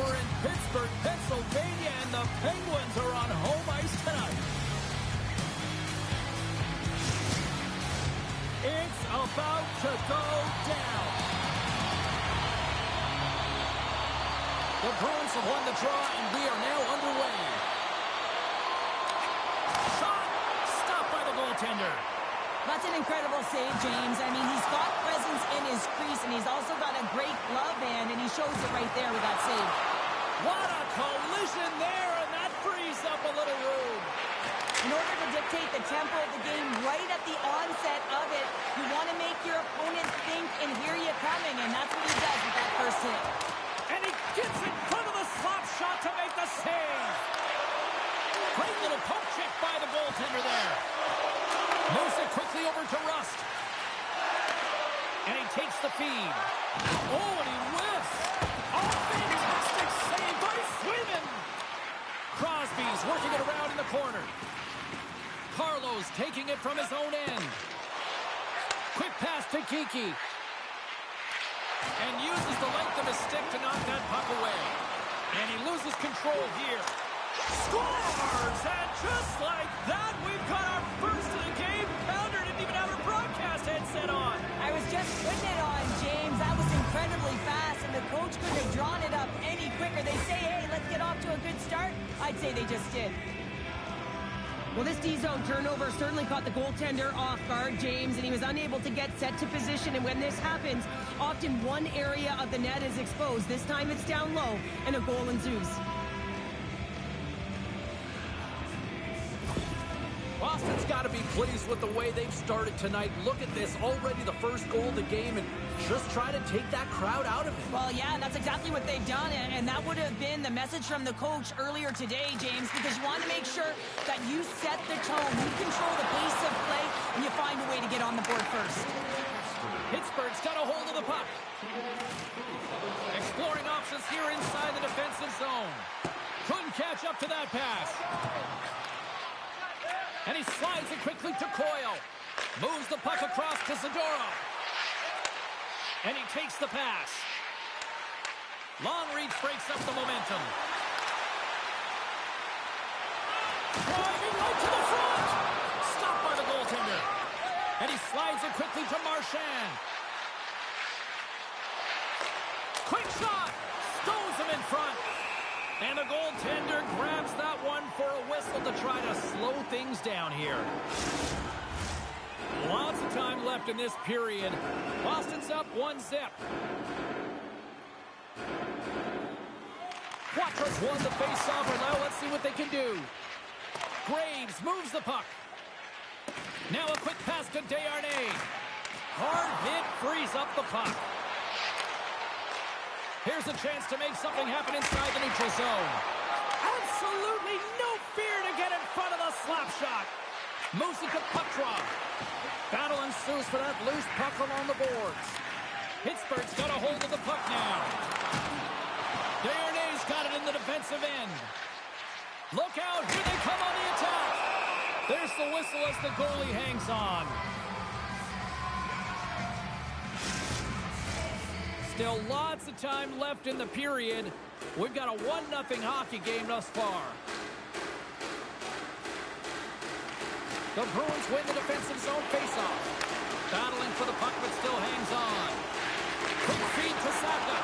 We're in Pittsburgh, Pennsylvania, and the Penguins are on home ice tonight. It's about to go down. The Bruins have won the draw, and we are now underway. Shot! Stopped by the goaltender. That's an incredible save, James. I mean, he's got presence in his crease, and he's also got a great glove hand, and he shows it right there with that save. What a collision there, and that frees up a little room. In order to dictate the tempo of the game right at the onset of it, you want to make your opponent think and hear you coming, and that's what he does with that first hit. And he gets in front of the slap shot to make the save. Great little poke check by the goaltender there. Moves it quickly over to Rust. And he takes the feed. Oh, and he whiffs. Oh, fantastic save by Sweden. Crosby's working it around in the corner. Carlos taking it from his own end. Quick pass to Kiki. And uses the length of his stick to knock that puck away. And he loses control here. Scores! And just like that, we've got our first of the game. Pounder didn't even have her broadcast headset on. I was just putting it on, James. That was incredibly fast, and the coach couldn't have drawn it up any quicker. They say, hey, let's get off to a good start. I'd say they just did. Well, this D-zone turnover certainly caught the goaltender off guard, James, and he was unable to get set to position. And when this happens, often one area of the net is exposed. This time it's down low, and a goal ensues. Boston's got to be pleased with the way they've started tonight. Look at this, already the first goal of the game, and just try to take that crowd out of it. Well, yeah, that's exactly what they've done, and that would have been the message from the coach earlier today, James, because you want to make sure that you set the tone, you control the pace of play, and you find a way to get on the board first. Pittsburgh's got a hold of the puck. Exploring options here inside the defensive zone. Couldn't catch up to that pass. And he slides it quickly to Coyle. Moves the puck across to Zadorov. And he takes the pass. Long reach breaks up the momentum. Driving right to the front. Stopped by the goaltender. And he slides it quickly to Marchand. Quick shot. Stones him in front. And the goaltender grabs that one for a whistle to try to slow things down here. Lots of time left in this period. Boston's up 1-0. Quattro's won the face-off, and now let's see what they can do. Graves moves the puck. Now a quick pass to Desharnais. Hard hit frees up the puck. Here's a chance to make something happen inside the neutral zone. Absolutely no fear to get in front of the slap shot. Moves it to Kucherov. Battle ensues for that loose puck along the boards. Pittsburgh's got a hold of the puck now. Desharnais got it in the defensive end. Look out, here they come on the attack. There's the whistle as the goalie hangs on. Still lots of time left in the period. We've got a 1-0 hockey game thus far. The Bruins win the defensive zone faceoff. Battling for the puck, but still hangs on. Quick feed to Saka.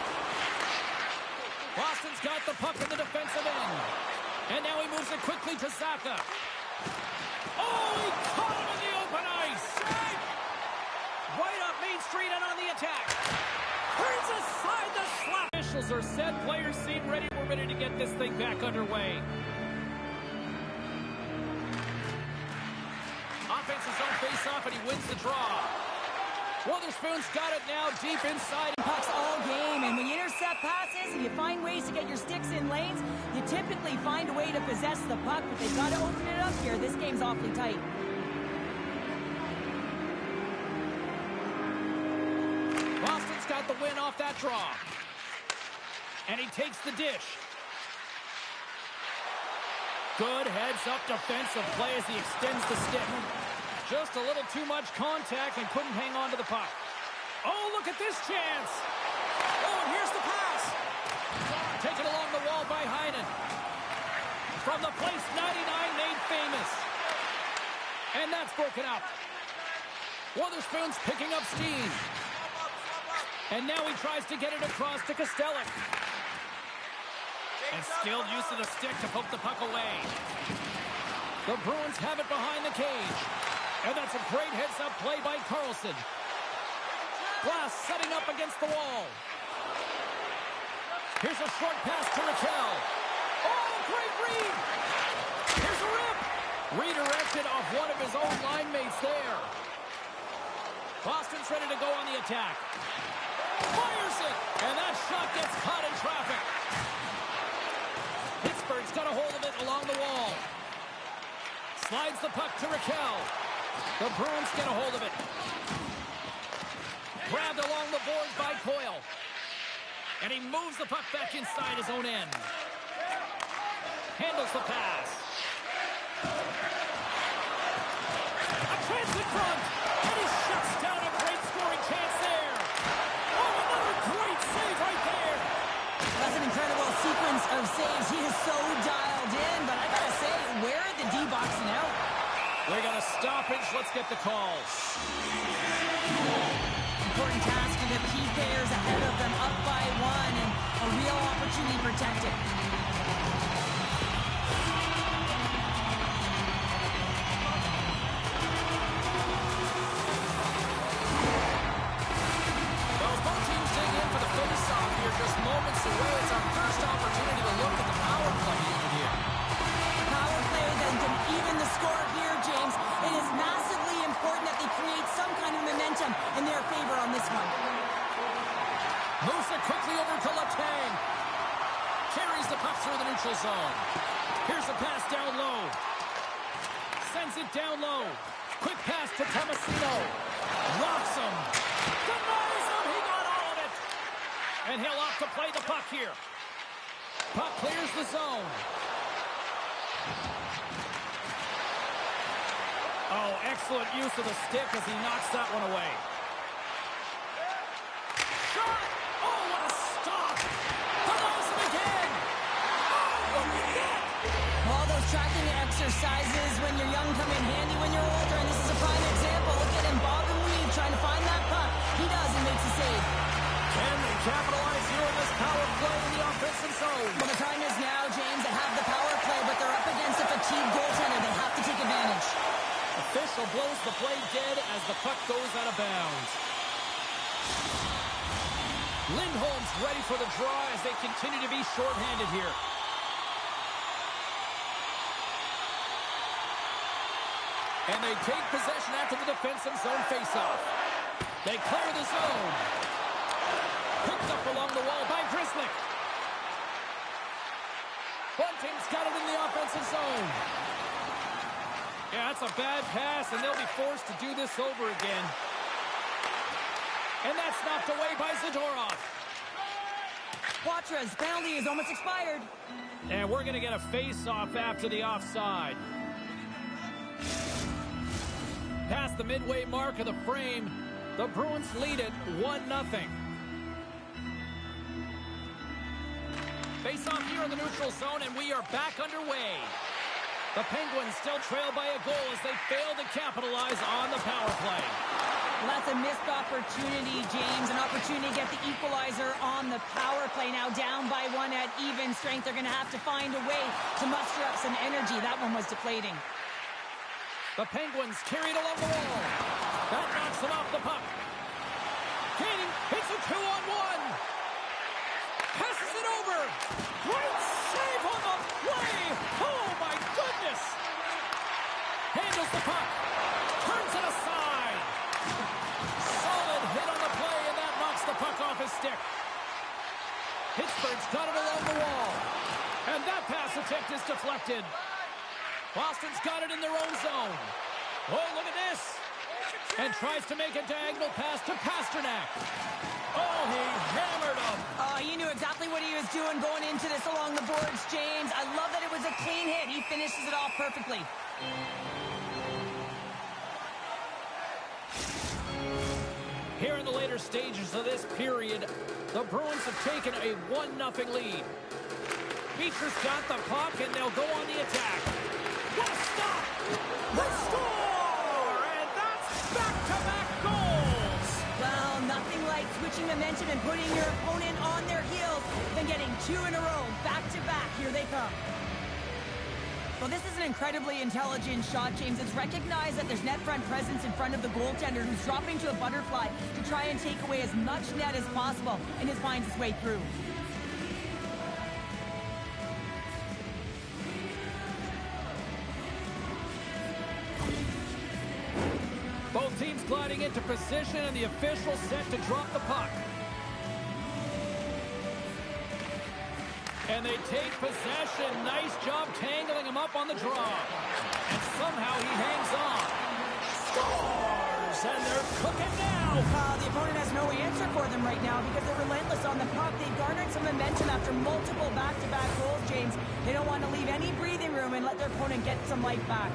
Boston's got the puck in the defensive end. And now he moves it quickly to Saka. Oh, he caught him in the open ice. Save! Right up Main Street and on the attack. Turns aside the slap. Officials are set. Players seem ready. We're ready to get this thing back underway. Offensive zone face-off, and he wins the draw. Witherspoon's got it now deep inside. Pucks all game, and when you intercept passes and you find ways to get your sticks in lanes, you typically find a way to possess the puck, but they've got to open it up here. This game's awfully tight. Boston's got the win off that draw. And he takes the dish. Good heads-up defensive play as he extends the stick. Just a little too much contact and couldn't hang on to the puck. Oh, look at this chance. Oh, and here's the pass. Taken along the from the place 99 made famous. And that's broken up. Wotherspoon's picking up steam. And now he tries to get it across to Kostelic. And skilled use of the stick to poke the puck away. The Bruins have it behind the cage. And that's a great heads-up play by Carlson. Glass setting up against the wall. Here's a short pass to Raquel. Oh, great read! Here's a rip! Redirected off one of his own line mates there. Boston's ready to go on the attack. Fires it! And that shot gets caught in traffic. Pittsburgh's got a hold of it along the wall. Slides the puck to Raquel. The Bruins get a hold of it. Grabbed along the boards by Coyle. And he moves the puck back inside his own end. Handles the pass. A chance in front. And he shuts down a great scoring chance there. Oh, another great save right there. That's an incredible sequence of saves. He is so dialed in. But I gotta say, where are the D-boxing out? They got a stoppage. Let's get the call. Important task for the key players ahead of them, up by one, and a real opportunity protected. Those both teams dig in for the face-off here, just moments away. It's our first opportunity to look at the power play unit here. Power play then to even the score here, James. It is massively important that they create some kind of momentum in their favor on this one. Moves it quickly over to Letang. Carries the puck through the neutral zone. Here's a pass down low. Sends it down low. Quick pass to Tomasino. Rocks him. Denies him. He got all of it. And he'll opt to play the puck here. Puck clears the zone. Oh, excellent use of the stick as he knocks that one away. Shot! Oh, what a stop! Denies him again! Oh, look at that! All those tracking exercises when you're young come in handy when you're older, and this is a prime example. Look at him, Bob and Weave, trying to find that puck. He does and makes a save. Can they capitalize here on this power play in the offensive zone? Well, the time is now, James. They have the power play, but they're up against a fatigued goaltender. They have to take advantage. Official blows the play dead as the puck goes out of bounds. Lindholm's ready for the draw as they continue to be shorthanded here. And they take possession after the defensive zone faceoff. They clear the zone. Picked up along the wall by Grzelcyk. Bunting's got it in the offensive zone. Yeah, that's a bad pass, and they'll be forced to do this over again. And that's knocked away by Zadorov. Quatra's penalty is almost expired. And we're going to get a face-off after the offside. Past the midway mark of the frame, the Bruins lead it 1-0. Face-off here in the neutral zone, and we are back underway. The Penguins still trail by a goal as they fail to capitalize on the power play. Well, that's a missed opportunity, James. An opportunity to get the equalizer on the power play. Now down by one at even strength. They're going to have to find a way to muster up some energy. That one was deflating. The Penguins carried along the wall. That knocks them off the puck. Gaining, hits a 2-on-1. Passes it over. Great save on the play. Oh, my goodness. Handles the puck. Turns it aside. Solid hit on the play, and that knocks the puck off his stick. Pittsburgh's got it along the wall. And that pass attempt is deflected. Boston's got it in their own zone. Oh, look at this. And tries to make a diagonal pass to Pasternak. Oh, he hammered him. He knew exactly what he was doing going into this along the boards, James. I love that it was a clean hit. He finishes it off perfectly. Here in the later stages of this period, the Bruins have taken a 1-0 lead. Beecher's got the puck, and they'll go on the attack. What a stop! The score! And that's back-to-back goals! Well, nothing like switching momentum and putting your opponent on their heels than getting 2 in a row, back-to-back. Here they come. Well, this is an incredibly intelligent shot, James. It's recognized that there's net front presence in front of the goaltender who's dropping to a butterfly to try and take away as much net as possible, and it finds its way through. Both teams gliding into position, and the official set to drop the puck. And they take possession. Nice job tangling him up on the draw. And somehow he hangs on. Scores! And they're cooking now. The opponent has no answer for them right now because they're relentless on the puck. They've garnered some momentum after multiple back-to-back goals, James. They don't want to leave any breathing room and let their opponent get some life back.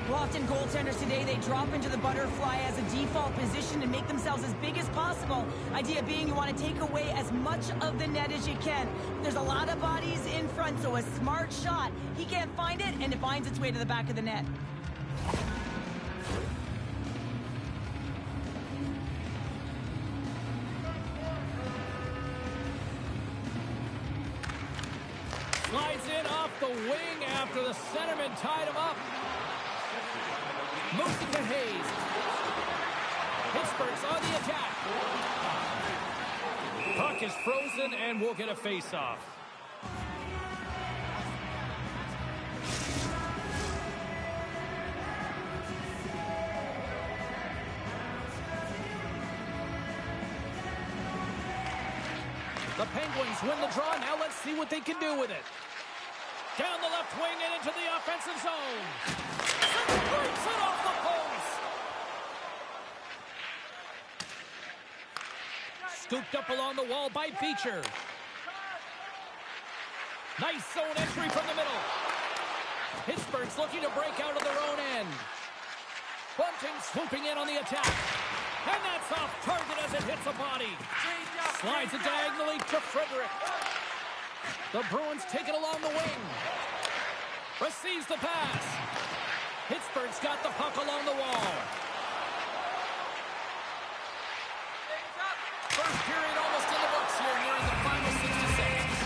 Well, often goaltenders today, they drop into the butterfly as a default position and make themselves as big as possible. Idea being you want to take away as much of the net as you can. There's a lot of bodies in front, so a smart shot. He can't find it, and it finds its way to the back of the net. Slides in off the wing after the centerman tied him up. Moves it to Hayes. Pittsburgh's on the attack. Puck is frozen, and we'll get a face-off. The Penguins win the draw. Now let's see what they can do with it. Down the left wing and into the offensive zone. Breaks it off the post. Scooped up along the wall by Beecher. Nice zone entry from the middle. Pittsburgh's looking to break out of their own end. Bunting swooping in on the attack. And that's off target as it hits a body. Slides it diagonally to Frederick. The Bruins take it along the wing. Receives the pass. Pittsburgh's got the puck along the wall. First period almost in the books here, nearing the final 60 seconds.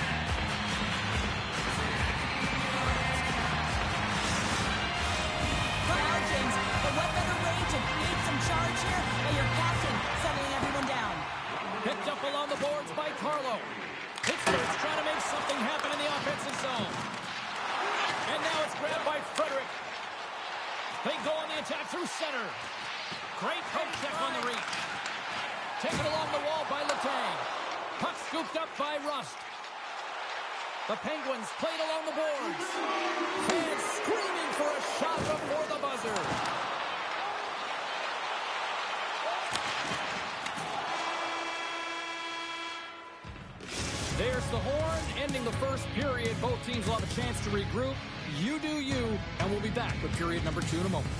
Wow, James, but what better way to create some charge here than your captain settling everyone down? Picked up along the boards by Carlo. Pittsburgh's trying to make something happen in the offensive zone. And now it's grabbed by Frederick. They go on the attack through center. Great poke check on the reach. Taken along the wall by Letang. Puck scooped up by Rust. The Penguins played along the boards. Fans screaming for a shot before the buzzer. There's the horn, ending the first period. Both teams will have a chance to regroup. You do you, and we'll be back with period number 2 in a moment.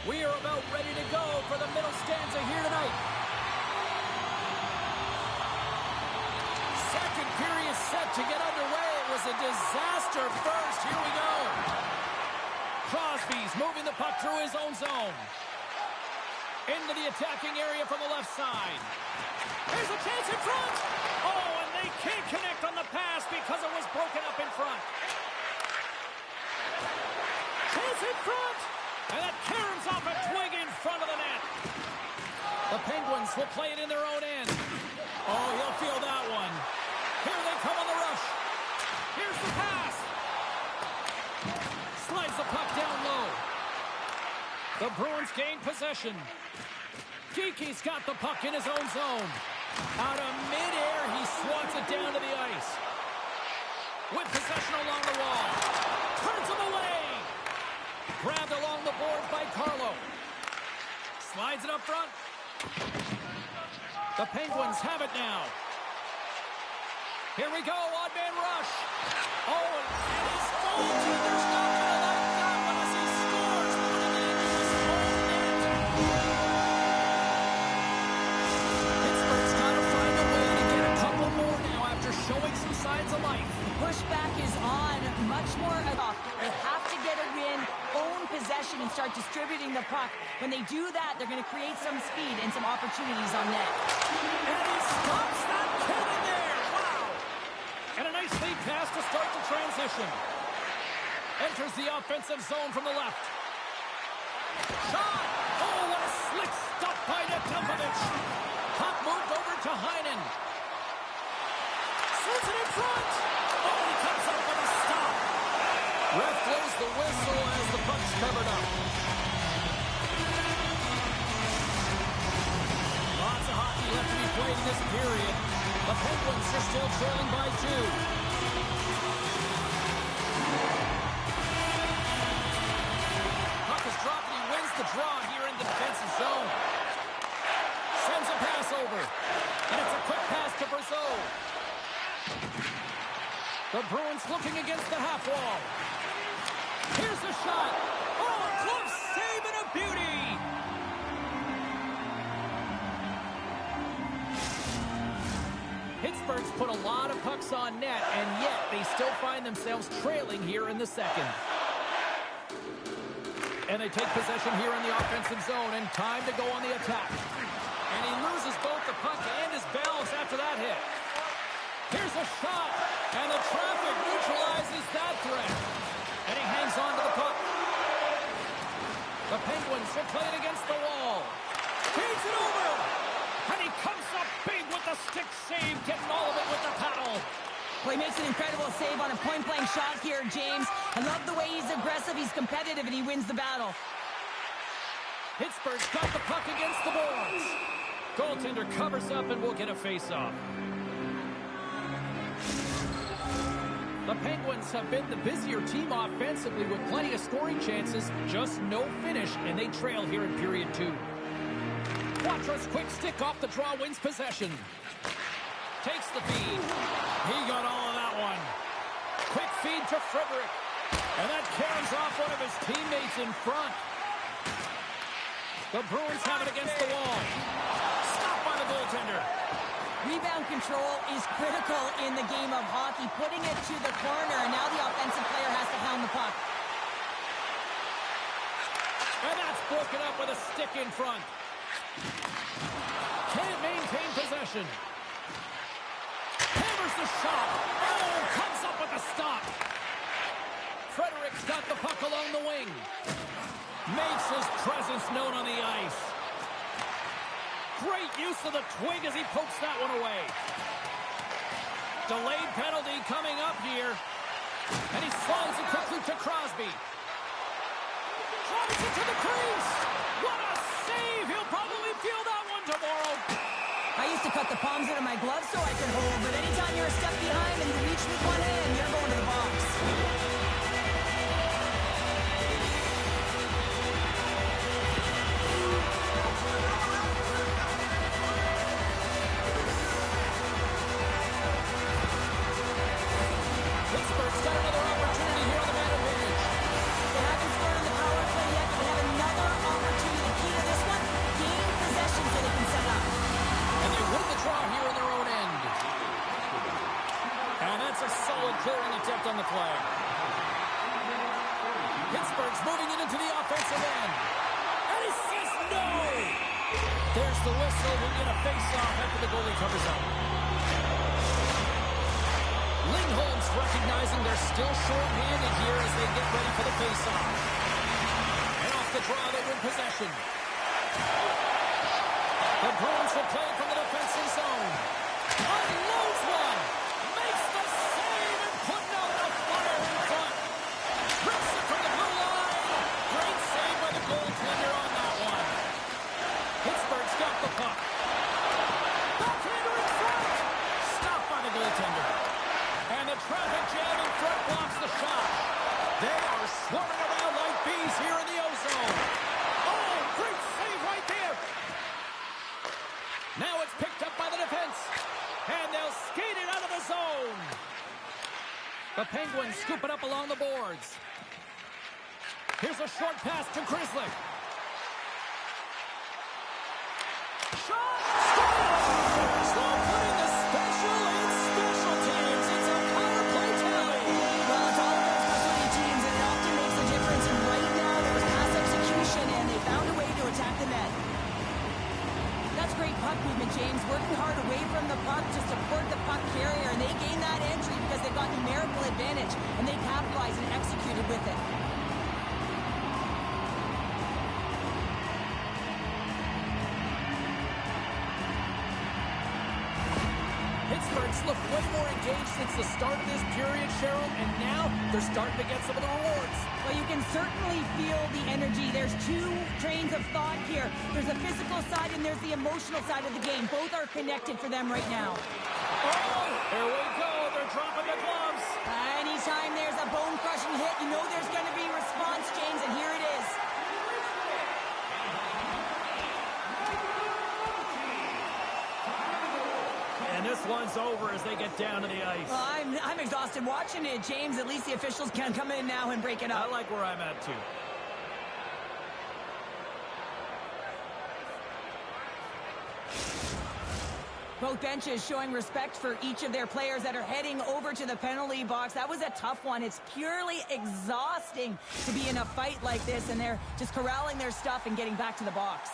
We are about ready to go for the middle stanza here tonight. Second period set to get underway. It was a disaster first. Here we go. Crosby's moving the puck through his own zone. Into the attacking area from the left side. Here's a chance in front. Oh, and they can't connect on the pass because it was broken up in front. Chance in front. And that caroms off a twig in front of the net. The Penguins will play it in their own end. Oh, he'll feel that one. Here they come on the rush. Here's the pass. Slides the puck down low. The Bruins gain possession. Geeky's got the puck in his own zone. Out of midair, he swats it down to the ice. With possession along the wall. Turns him away. Grabbed along the boards by Carlo. Slides it up front. The Penguins have it now. Here we go, odd man rush. Oh, and his goaltender's not going to like that one as he scores, putting it into his own net. Pittsburgh's got to find a way to get a couple more now after showing some signs of life. The pushback is on, much more off. They have to get a win, own possession, and start distributing the puck. When they do that, they're going to create some speed and some opportunities on net. And he stops that kid in there. Wow. And a nice lead pass to start the transition. Enters the offensive zone from the left. Shot. Oh, what a slick stop by Nedeljkovic. Puck moved over to Heinen. Sends it in front. Oh, he comes up with a stop. Ref blows the whistle as the puck's covered up. Lots of hockey left to be played in this period. The Penguins are still trailing by 2. Puck is dropped and he wins the draw here in the defensive zone. Sends a pass over. And it's a quick pass to Brazeau. The Bruins looking against the half wall. Here's a shot. Oh, a close save and a beauty. Pittsburgh's put a lot of pucks on net, and yet they still find themselves trailing here in the second. And they take possession here in the offensive zone, and time to go on the attack. And he loses both the puck and his balance after that hit. Here's a shot, and the traffic neutralizes that threat. And he hangs on to the puck. The Penguins will play it against the wall. Feeds it over. And he comes up big with the stick save, getting all of it with the paddle. Well, he makes an incredible save on a point-blank shot here, James. I love the way he's aggressive, he's competitive, and he wins the battle. Pittsburgh's got the puck against the boards. Goaltender covers up and will get a face-off. The Penguins have been the busier team offensively with plenty of scoring chances, just no finish, and they trail here in period 2. Quatro's quick stick off the draw wins possession. Takes the feed. He got all of that one. Quick feed to Frederick. And that carries off one of his teammates in front. The Bruins have it against the wall. Stopped by the goaltender. Rebound control is critical in the game of hockey. Putting it to the corner, and now the offensive player has to hound the puck. And that's broken up with a stick in front. Can't maintain possession. Hammers the shot. Oh, comes up with a stop. Frederick's got the puck along the wing. Makes his presence known on the ice. Great use of the twig as he pokes that one away. Delayed penalty coming up here. And he slides it quickly to Crosby. Drives it to the crease. What a save. He'll probably feel that one tomorrow. I used to cut the palms out of my gloves so I could hold, but anytime you're a step behind and you reach with one hand, you're going to the box. Pittsburgh's got another opportunity here on the man advantage. They haven't scored on the power play yet, but they have another opportunity defensive end. And he says no! There's the whistle. We'll get a face-off after the goalie covers up. Lindholm's recognizing they're still short-handed here as they get ready for the face-off. And off the draw, they win possession. The Bruins will play from the defensive zone. Unloads one. Makes the save and putting out the fire in front. Rips it from the blue line. Great save by the goaltender on that one. Pittsburgh's got the puck. Backhander in front. Stopped by the goaltender. And the traffic jam in front blocks the shot. They are swarming around like bees here in the O-zone. Oh, great save right there. Now it's picked up by the defense. And they'll skate it out of the zone. The Penguins scoop it up along the boards. Here's a short pass to Grizzly. Shot! So putting the special in special teams. It's a power play tally. Well, it's all about specialty teams, and it often makes a difference. And right now, there was pass execution, and they found a way to attack the net. That's great puck movement, James. Working hard away from the puck to support the puck carrier, and they gained that entry because they've got numerical advantage, and they capitalized and executed with it. Pittsburgh's looked way more engaged since the start of this period, Cheryl, and now they're starting to get some of the rewards. Well, you can certainly feel the energy. There's two trains of thought here. There's the physical side and there's the emotional side of the game. Both are connected for them right now. Oh, here we go. They're dropping the gloves. Anytime there's a bone-crushing hit, you know there's going to be response, James, and here it is. And this one's over as they get down to the ice. Well, I'm exhausted watching it, James. At least the officials can come in now and break it up. I like where I'm at, too. Both benches showing respect for each of their players that are heading over to the penalty box. That was a tough one. It's purely exhausting to be in a fight like this, and they're just corralling their stuff and getting back to the box.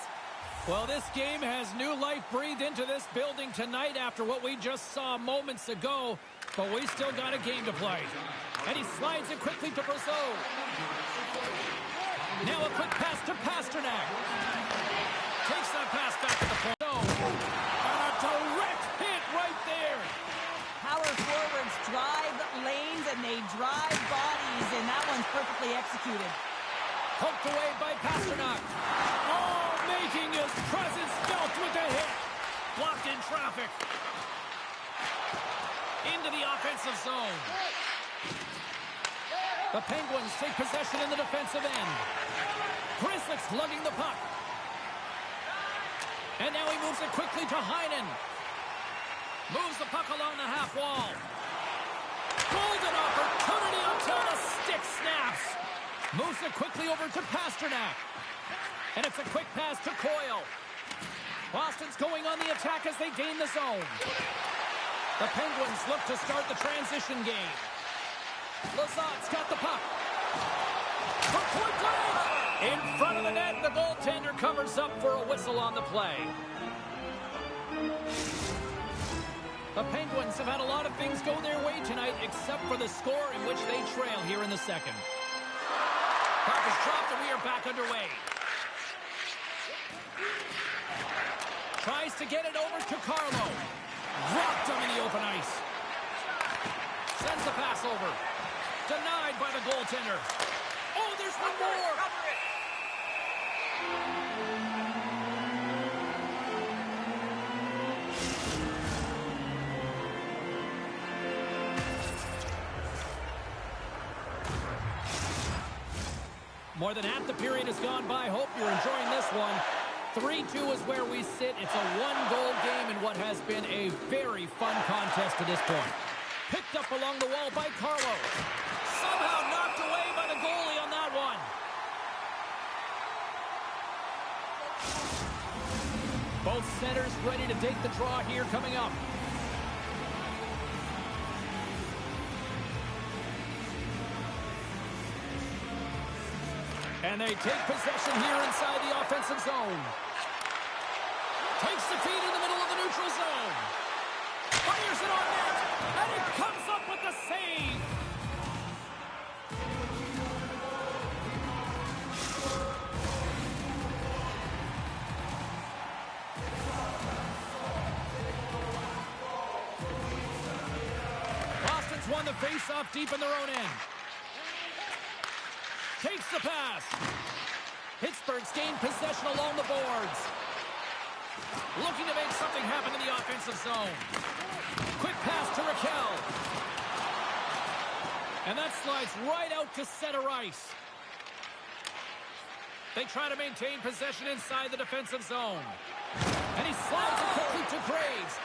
Well, this game has new life breathed into this building tonight after what we just saw moments ago, but we still got a game to play. And he slides it quickly to Brazeau. Now a quick pass to Pasternak. Takes that pass back to the point. And a direct hit right there. Power forwards drive lanes and they drive bodies, and that one's perfectly executed. Poked away by Pasternak. Oh, making his presence felt with the hit. Blocked in traffic. Into the offensive zone. The Penguins take possession in the defensive end. Grizzlick's lugging the puck. And now he moves it quickly to Heinen. Moves the puck along the half wall. Golden opportunity until the stick snaps. Moves it quickly over to Pasternak. And it's a quick pass to Coyle. Boston's going on the attack as they gain the zone. The Penguins look to start the transition game. Lazat's got the puck. For quickly! In front of the net, the goaltender covers up for a whistle on the play. The Penguins have had a lot of things go their way tonight, except for the score in which they trail here in the second. Puck is dropped and we are back underway. Tries to get it over to Carlo. Dropped him in the open ice. Sends the pass over. Denied by the goaltender. Oh, there's one more. More than half the period has gone by. Hope you're enjoying this one. 3-2 is where we sit. It's a one-goal game in what has been a very fun contest to this point. Picked up along the wall by Carlo. Somehow knocked away by the goalie on that one. Both centers ready to take the draw here coming up. And And they take possession here inside the offensive zone. Takes the feed in the middle of the neutral zone. Fires it on net. And it comes up with the save. Boston's won the face-off deep in their own end. Takes the pass. Pittsburgh's gained possession along the boards. Looking to make something happen in the offensive zone. Quick pass to Raquel. And that slides right out to center ice. They try to maintain possession inside the defensive zone. And he slides it quickly to Graves.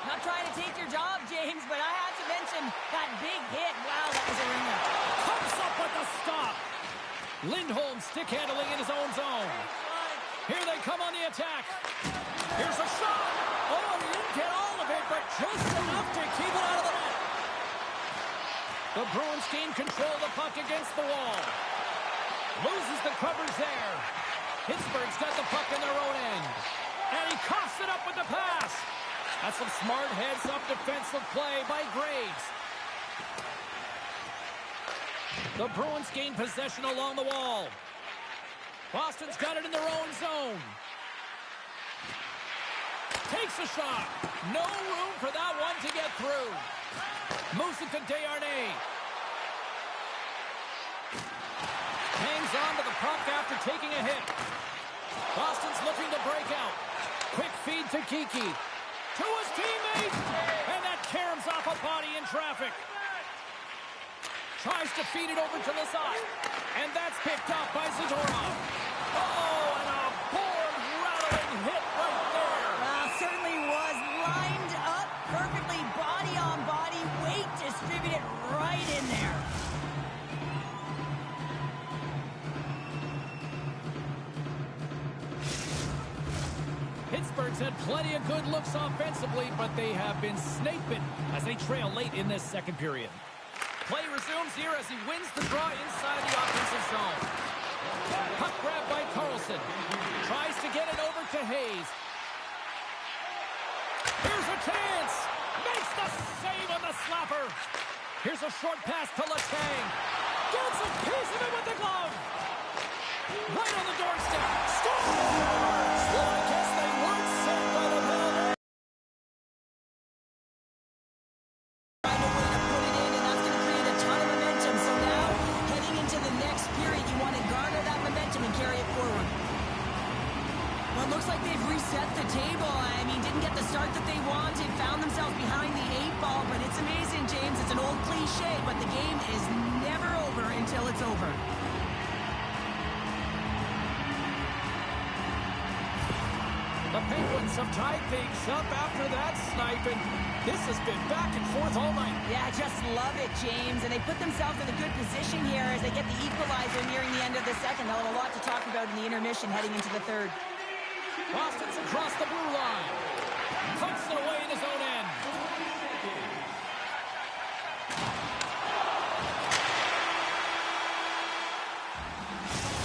Not trying to take your job, James, but I had to mention that big hit. Wow, that was a ringer. Comes up with the stop. Lindholm stick handling in his own zone. Here they come on the attack. Here's a shot. Oh, he didn't get all of it, but just enough to keep it out of the net. The Bruins gain control of the puck against the wall. Loses the covers there. Pittsburgh's got the puck in their own end. And he coughs it up with the pass. That's some smart heads-up defensive play by Graves. The Bruins gain possession along the wall. Boston's got it in their own zone. Takes a shot. No room for that one to get through. Moves it to Desharnais. Hangs on to the puck after taking a hit. Boston's looking to break out. Quick feed to Kiki. To his teammate. And that caroms off a body in traffic. Tries to feed it over to Lazat. And that's picked up by Zadorov. Oh, and a board-rattling hit right there. Well, certainly was lined up perfectly, body on body, weight distributed right in there. Pittsburgh's had plenty of good looks offensively, but they have been snake-bitten as they trail late in this second period. Play resumes here as he wins the draw inside the offensive zone. Puck grab by Carlson. Tries to get it over to Hayes. Here's a chance. Makes the save on the slapper. Here's a short pass to Letang. Gets a piece of it with the glove. Right on the doorstep. Scores! Well, I guess they weren't saved by the penalty. Find a way to put it in, and that's going to create a ton of momentum. So now, heading into the next period, you want to garner that momentum and carry it forward. Well, it looks like they've reset the table. I mean, didn't get the start that they wanted, found themselves behind the 8-ball, but it's amazing, James. It's an old cliche, but the game is never over until it's over. The Penguins have tied things up after that snipe, and this has been back and forth all night. Yeah, I just love it, James. And they put themselves in a good position here as they get the equalizer nearing the end of the second. They'll have a lot to talk about in the intermission heading into the third. Boston's across the blue line. Puts it away in his own end.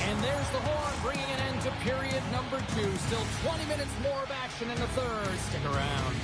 And there's the horn, bringing an end to period number 2. Still 20 minutes more of action in the third. Stick around.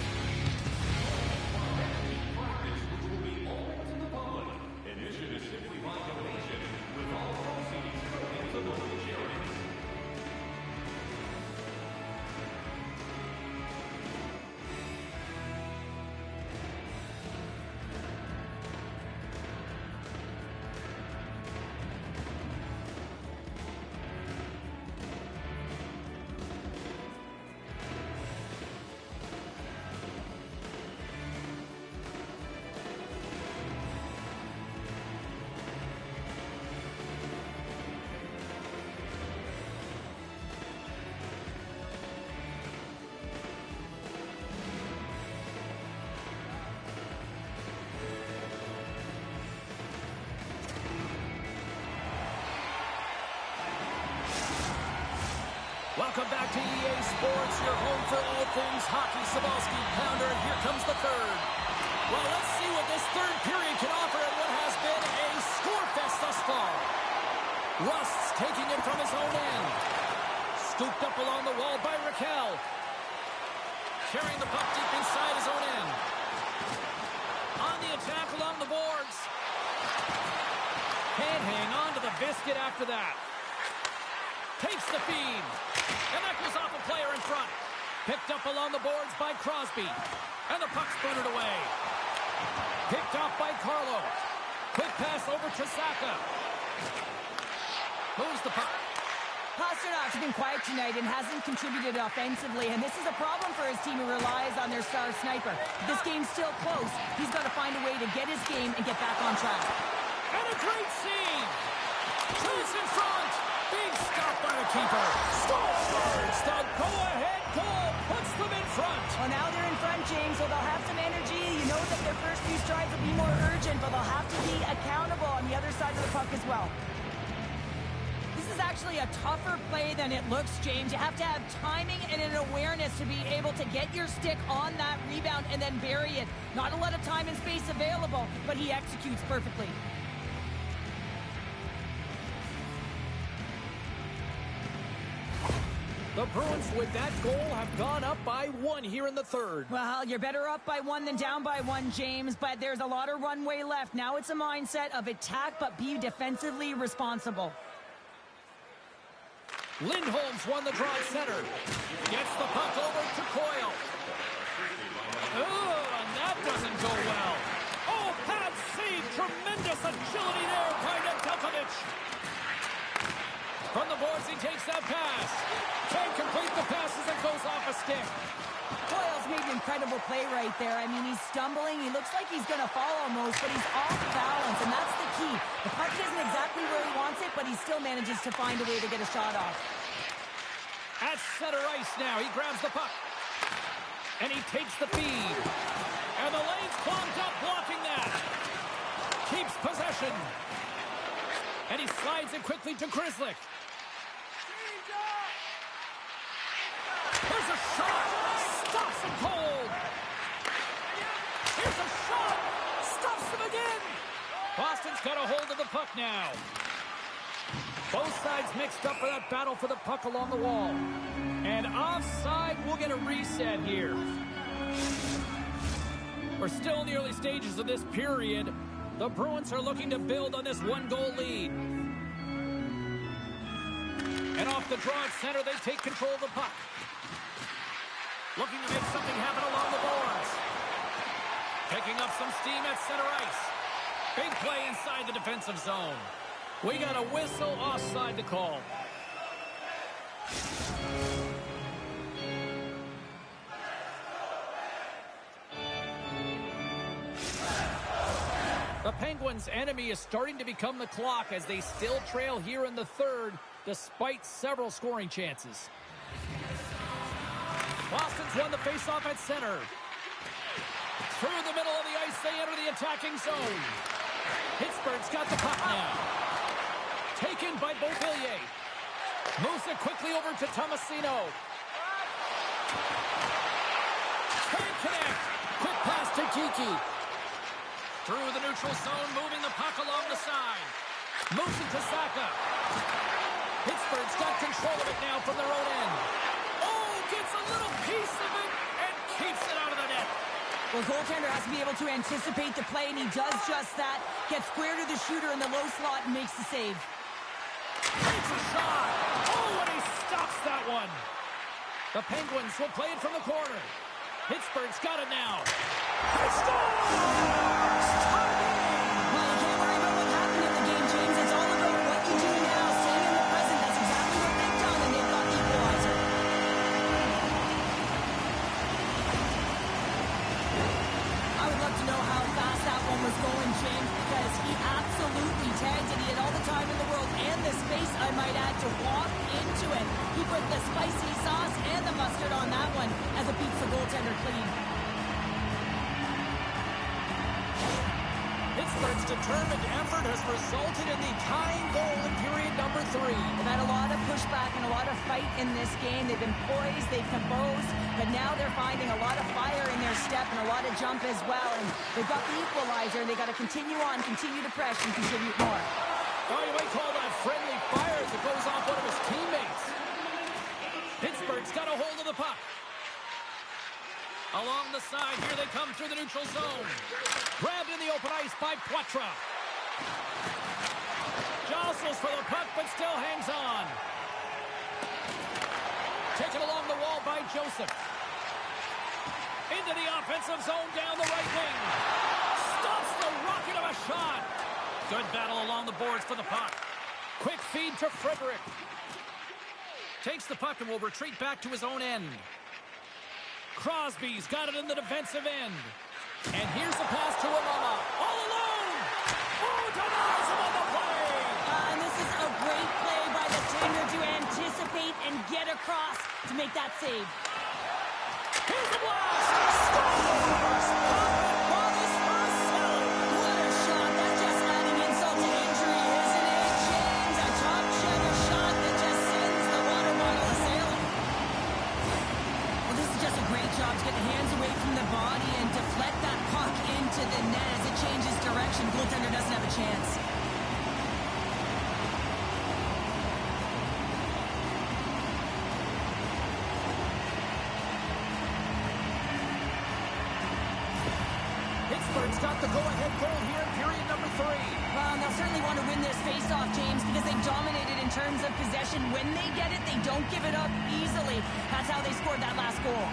Welcome back to EA Sports, your home for all things hockey. Sabalski, Pounder, and here comes the third. Well, let's see what this third period can offer in what has been a score fest thus far. Rust's taking it from his own end. Scooped up along the wall by Raquel. Carrying the puck deep inside his own end. On the attack along the boards. Can't hang on to the biscuit after that. Takes the feed. And that goes off a player in front. Picked up along the boards by Crosby. And the puck's booted away. Picked off by Carlo. Quick pass over to Saka. Moves the puck. Pasternak's been quiet tonight and hasn't contributed offensively, and this is a problem for his team who relies on their star sniper. If this game's still close, he's got to find a way to get his game and get back on track. And a great save! Shoots in front! Big stop by the keeper. Scores! The go-ahead goal puts them in front. Well, now they're in front, James, so they'll have some energy. You know that their first few strides will be more urgent, but they'll have to be accountable on the other side of the puck as well. This is actually a tougher play than it looks, James. You have to have timing and an awareness to be able to get your stick on that rebound and then bury it. Not a lot of time and space available, but he executes perfectly. The Bruins, with that goal, have gone up by 1 here in the third. Well, you're better up by 1 than down by 1, James, but there's a lot of runway left. Now it's a mindset of attack, but be defensively responsible. Lindholm's won the draw at center. Gets the puck over to Coyle. Oh, and that doesn't go well. Oh, pad save. Tremendous agility there by Nedeljkovic. From the boards, he takes that pass. Can't complete the passes and goes off a stick. Coyle's made an incredible play right there. I mean, he's stumbling. He looks like he's going to fall almost, but he's off balance, and that's the key. The puck isn't exactly where he wants it, but he still manages to find a way to get a shot off. At center ice now, he grabs the puck. And he takes the feed. And the lane's clogged up, blocking that. Keeps possession. And he slides it quickly to Grzelcyk. Here's a shot. Stops him cold. Here's a shot. Stops him again. Boston's got a hold of the puck now. Both sides mixed up for that battle for the puck along the wall. And offside, we'll get a reset here. We're still in the early stages of this period. The Bruins are looking to build on this one-goal lead. And off the draw at center, they take control of the puck. Looking to make something happen along the boards. Picking up some steam at center ice. Big play inside the defensive zone. We got a whistle offside to call. The Penguins' enemy is starting to become the clock as they still trail here in the third, despite several scoring chances. Boston's won the faceoff at center. Through the middle of the ice, they enter the attacking zone. Pittsburgh's got the puck now. Taken by Beauvillier. Moves it quickly over to Tomasino. Can't connect. Quick pass to Kiki. Through the neutral zone, moving the puck along the side. Moves it to Saka. Pittsburgh's got control of it now from their own end. Oh, gets a little piece of it and keeps it out of the net. Well, goaltender has to be able to anticipate the play, and he does just that. Gets square to the shooter in the low slot and makes the save. Takes a shot. Oh, and he stops that one. The Penguins will play it from the corner. Pittsburgh's got it now. He scores! Well, you can't worry about what happened in the game, James. It's all about what you do now. Staying in the present. That's exactly what they've done, and they've got the equalizer. I would love to know how fast that one was going, James, because he absolutely tagged it. He had all the time in the world and the space, I might add, to walk into it. He put the spicy sauce and the mustard on that one as it beats the goaltender clean. Pittsburgh's determined effort has resulted in the tying goal in period number 3. They've had a lot of pushback and a lot of fight in this game. They've been poised, they've composed, but now they're finding a lot of fire in their step and a lot of jump as well. And they've got the equalizer, and they've got to continue on, continue to press, and contribute more. Oh, you might call that friendly fire as it goes off one of his teammates. Pittsburgh's got a hold of the puck. Along the side, here they come through the neutral zone. Grabbed in the open ice by Poitras. Jostles for the puck, but still hangs on. Taken along the wall by Joseph. Into the offensive zone down the right wing. Stops the rocket of a shot. Good battle along the boards for the puck. Quick feed to Frederick. Takes the puck and will retreat back to his own end. Crosby's got it in the defensive end. And here's the pass to Amama. All alone! Oh, denies him on the play! And this is a great play by the Tinder to anticipate and get across to make that save. Here's the blast! Scores! Promise for a salad! What a shot. That's just adding insult to injury, isn't it, James? A top cheddar shot that just sends the water bottle a-sailing. Well, this is just a great job to get the hands away from the body and deflect that puck into the net as it changes direction. Goaltender doesn't have a chance. Pittsburgh's got the go-ahead goal here in period number 3. Well, and they'll certainly want to win this face-off, James, because they dominated in terms of possession. When they get it, they don't give it up easily. That's how they scored that last goal.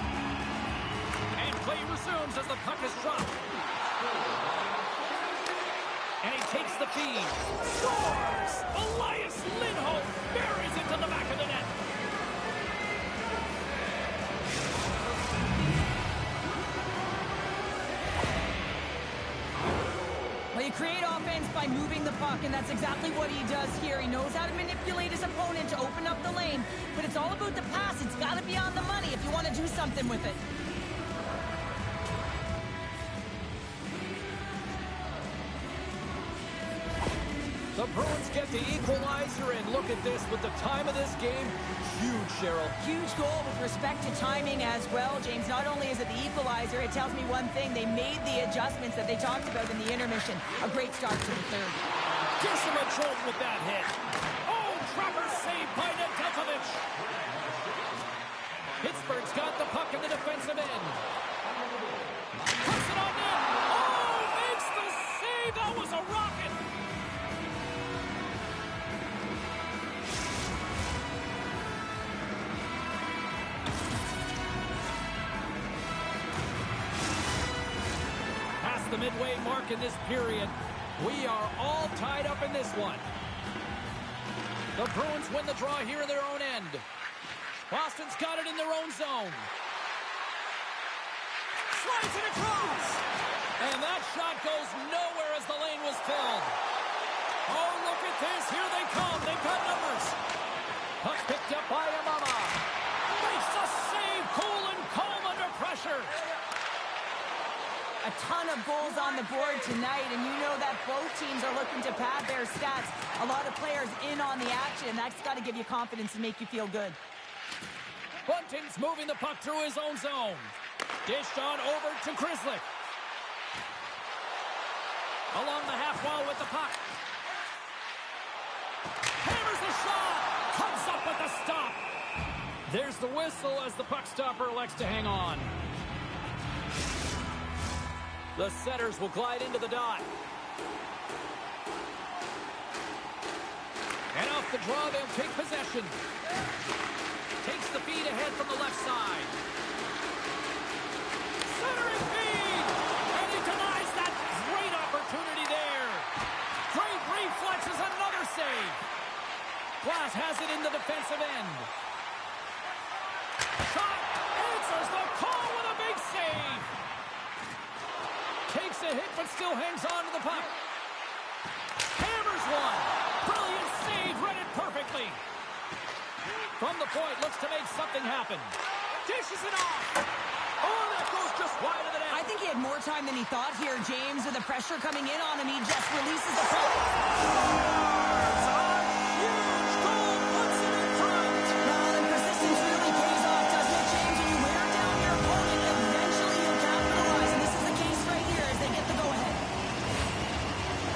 And play resumes as the puck is dropped. And he takes the feed. Scores! Elias Lindholm buries it to the back of the net. Well, you create offense by moving the puck, and that's exactly what he does here. He knows how to manipulate his opponent to open up the lane, but it's all about the pass. It's got to be on the money if you want to do something with it. The Bruins get the equalizer, and look at this with the time of this game. Huge, Cheryl. Huge goal with respect to timing as well, James. Not only is it the equalizer, it tells me one thing. They made the adjustments that they talked about in the intermission. A great start to the third. Gives him a jolt with that hit. Oh, Trapper saved by Nedeljkovic. Pittsburgh's got the puck in the defensive end. Puts it on net. Oh, makes the save. That was a rocket. The midway mark in this period. We are all tied up in this one. The Bruins win the draw here in their own end. Boston's got it in their own zone. Slides it across. And that shot goes nowhere as the lane was filled. Oh, look at this. Here they come. They've got numbers. Puck picked up by Amama. Makes the save. Cool and calm under pressure. A ton of goals on the board tonight, and you know that both teams are looking to pad their stats. A lot of players in on the action. That's got to give you confidence and make you feel good. Bunting's moving the puck through his own zone. Dished on over to Grizzly. Along the half wall with the puck. Hammers the shot. Comes up with the stop. There's the whistle as the puck stopper elects to hang on. The setters will glide into the dot. And off the draw, they'll take possession. Takes the feed ahead from the left side. Centering feed! And he denies that great opportunity there. Great reflexes, another save. Glass has it in the defensive end. Shot answers the call with a big save. Takes a hit, but still hangs on to the puck. Hammers one. Brilliant save, read it perfectly. From the point, looks to make something happen. Dishes it off. Oh, that goes just wide of the net. I think he had more time than he thought here, James. With the pressure coming in on him, he just releases the puck. Huge goal puts him in front. Well, and persistence really pays off, doesn't it, James? When you wear down your opponent, eventually you'll capitalize. And this is the case right here as they get the go-ahead.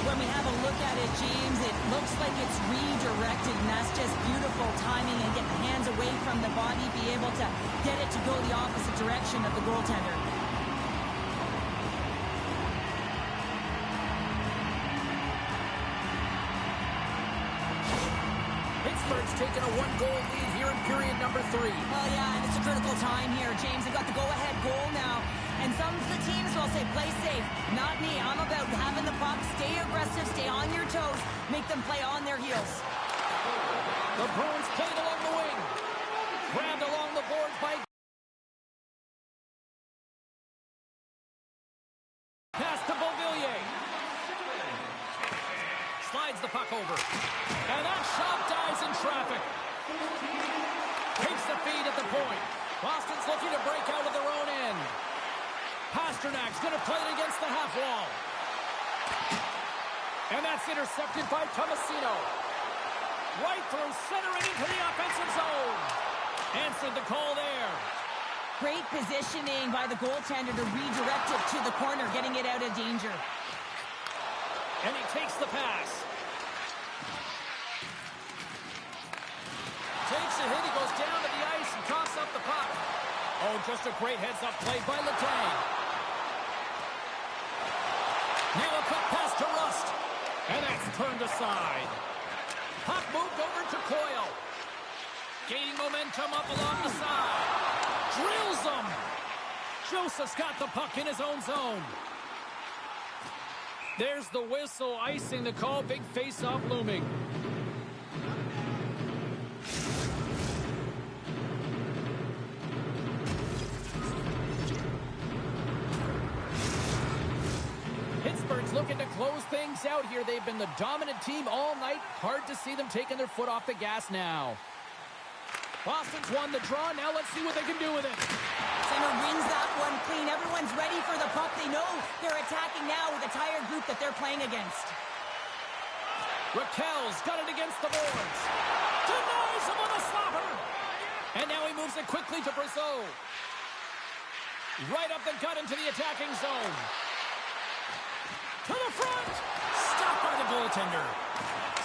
When we have a look at it, James, it looks like it's redirected, and that's just beautiful timing and get the hands away from the body, be able to get it to go the opposite direction of the goaltender. Pittsburgh's taken a one-goal lead here in period number 3. Well, yeah, and it's a critical time here, James. They've got the go-ahead goal now. And some of the teams will say, play safe. Not me. I'm about having the puck, stay aggressive, stay on your toes, make them play on their heels. The Bruins played along the wing. Grabbed along the boards by... Pass to Beauvillier. Slides the puck over. And that shot dies in traffic. Takes the feed at the point. Boston's looking to break out of their own end. Pasternak's going to play it against the half wall. And that's intercepted by Tomasino. Right through center and into the offensive zone. Answered the call there. Great positioning by the goaltender to redirect it to the corner, getting it out of danger. And he takes the pass. Takes a hit, he goes down to the ice and coughs up the puck. Oh, just a great heads-up play by Letang. Now a quick pass to Rust. And that's turned aside. Puck moved over to Coyle. Gaining momentum up along the side. Drills him. Joseph's got the puck in his own zone. There's the whistle, icing the call. Big face-off looming. Pittsburgh's looking to close things out here. They've been the dominant team all night. Hard to see them taking their foot off the gas now. Boston's won the draw. Now let's see what they can do with it. Center wins that one clean. Everyone's ready for the puck. They know they're attacking now with a tired group that they're playing against. Raquel's got it against the boards. Denies him with a slapper. And now he moves it quickly to Brazeau. Right up the gut into the attacking zone. To the front. Stopped by the goaltender.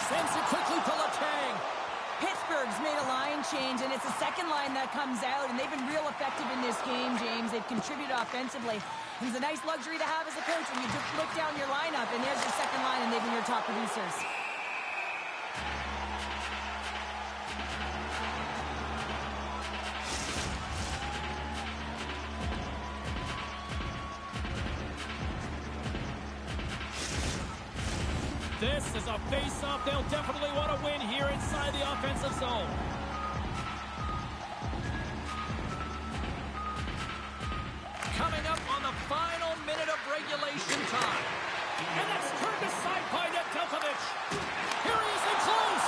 Sends it quickly to Letang. Pittsburgh's made a line change, and it's a second line that comes out, and they've been real effective in this game, James. They've contributed offensively. It's a nice luxury to have as a coach when you just look down your lineup, and there's your second line, and they've been your top producers. This is a face-off they'll definitely want to win here inside the offensive zone. Coming up on the final minute of regulation time. And that's turned aside by Nedeljkovic. Here he is in close.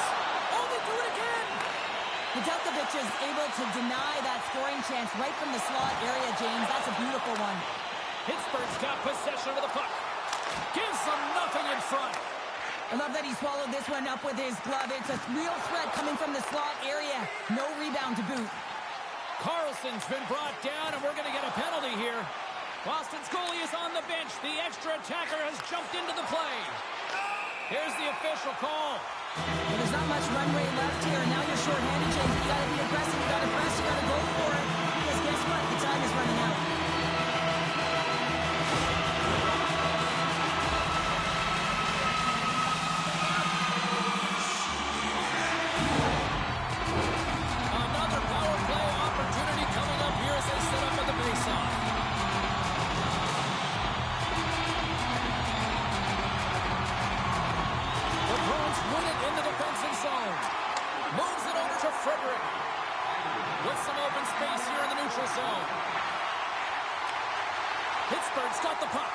Oh, they do it again. Nedeljkovic is able to deny that scoring chance right from the slot area, James. That's a beautiful one. Pittsburgh's got possession of the puck. Gives them nothing in front. I love that he swallowed this one up with his glove. It's a real threat coming from the slot area. No rebound to boot. Carlson's been brought down, and we're going to get a penalty here. Boston's goalie is on the bench. The extra attacker has jumped into the play. Here's the official call. Well, there's not much runway left here. Now you're short-handed, James. You got to be aggressive. You got to press. You got to go for it. Because guess what? The time is running out. Pittsburgh's got the puck.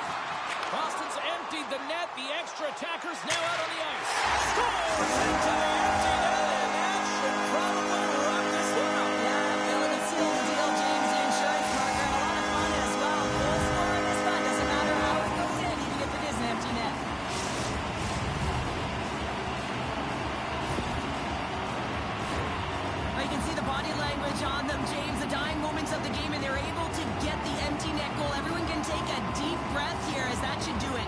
Boston's emptied the net. The extra attacker's now out on the ice. Scores into the empty net, and that should probably wrap this one up. Yeah, I feel like it's still the deal, James, the insurance partner. A lot of fun as well. Goal scoring is fun. Doesn't matter how it goes in, even if it is an empty net. Well, you can see the body language on them, James. The dying moments of the game, and they're able to get the empty net goal. Everyone can take a deep breath here, as that should do it.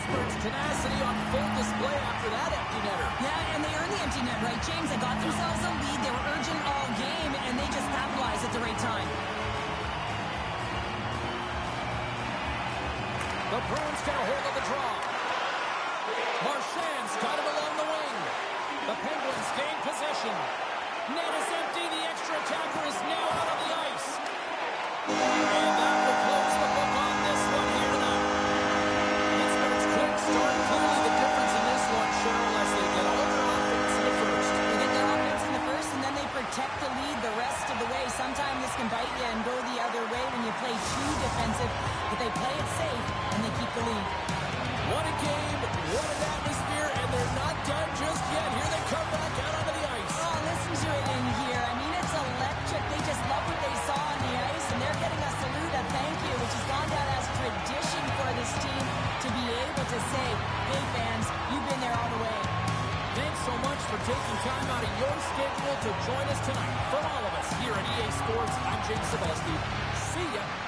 Pittsburgh's tenacity on full display after that empty netter. Yeah, and they earned the empty net, right, James? They got themselves a lead. They were urgent all game, and they just capitalized at the right time. The Bruins get a hold of the draw. Marchand's got it along the wing. The Penguins gain possession. Net is empty. The extra attacker is now out on the ice. And that will close the book on this one here tonight. Pittsburgh's quick start. Clearly the difference in this one, Cheryl, as they get all their offense in the first. They get their offense in the first, and then they protect the lead the rest of the way. Sometimes this can bite you and go the other way when you play too defensive, but they play it safe, and they keep the lead. What a game, what an atmosphere, and they're not done just yet. Here they come back out onto the ice. Oh, listen to it in here. I mean, it's electric. They just love what they saw on the ice, and they're getting a salute, a thank you, which has gone down as tradition for this team to be able to say, hey, fans, you've been there all the way. Thanks so much for taking time out of your schedule to join us tonight. From all of us here at EA Sports, I'm James Cebulski. See ya.